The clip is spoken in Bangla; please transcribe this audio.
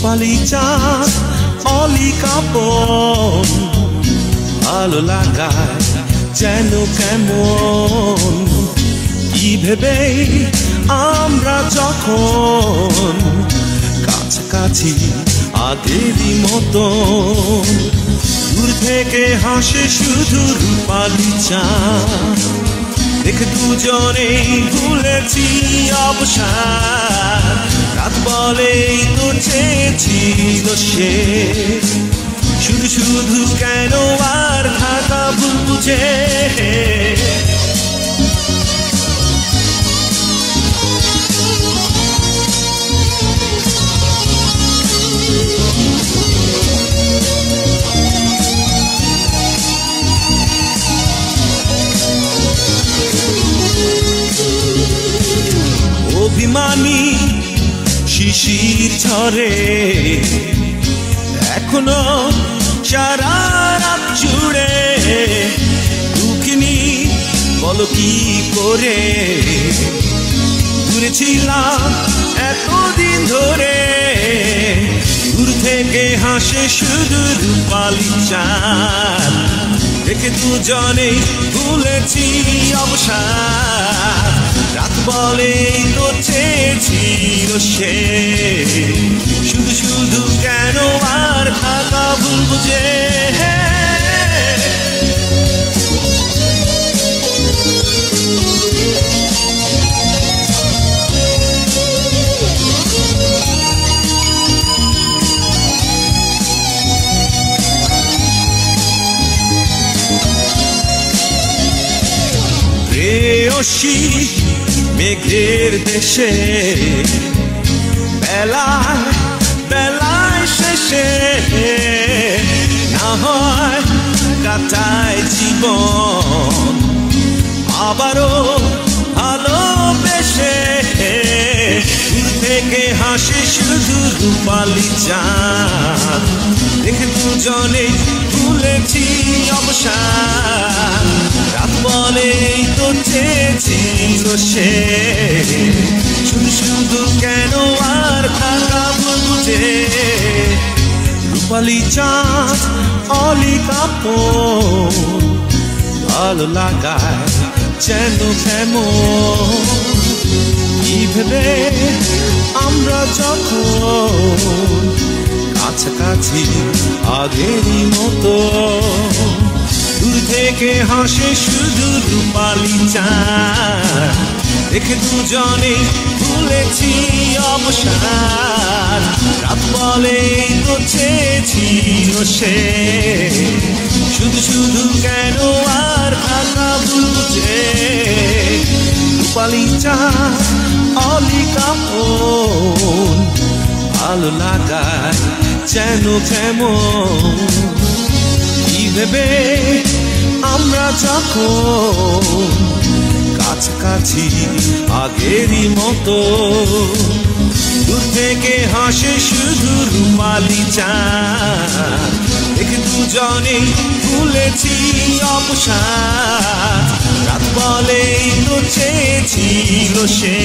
রূপালী চাঁদ অলি কাপন ভালো লাগায় যেন কেমন কি ভেবে আমরা যখন কাছাকাছি আগেরই মতন দূর থেকে হাসে শুধু রূপালী চাঁদ দেখে দুজনেই ভুলেছি অবসাদ রাত বলেই তো চেয়েছিল সে শুধু শুধু কেন আর থাকা ভুল বুঝে অভিমানী শিশির ঝরে এখনো সারা রাত জুড়ে দুঃখিনী বলো কি করে দূরে ছিলাম এতদিন ধরে দূর থেকে হাসে শুধু রূপালী চাঁদ দেখে দুজনে ভুলেছি অবসাদ রাত বলেই তো চেয়েছিল সে শুধু শুধু কেন আর থাকা ভুল বুঝে প্রেয়সী মেঘের দেশে বেলায় বেলায় শেষে না হয় কাটায় জীবন আবারও ভালোবেসে দূর থেকে হাসে শুধু রূপালী চাঁদ দেখে দুজনে ভুলেছি অবসাদ রাত বলেই তো চেয়েছিল সে শুধু শুধু কেন আর থাকা ভুল বুঝে রূপালী চাঁদ অলি কাপন ভালো লাগায় যেন কেমন কি ভেবে আমরা যখন কাছাকাছি আগেরই মতো দূর থেকে হাসে শুধু রূপালী চাঁদ দেখে দুজনে ভুলেছি অবসাদ রাত বলেই তো চেয়েছিল সে শুধু শুধু কেন আর থাকা ভুল বুঝে রূপালী চাঁদ অলি কাপন ভালো লাগায় যেন কেমন কি ভেবে আমরা যখন কাছাকাছি আগেরই মতো দূর থেকে হাসে শুধু রূপালী চাঁদ দেখে দুজনে ভুলেছি অবসাদ রাত বলেই তো চেয়েছিল সে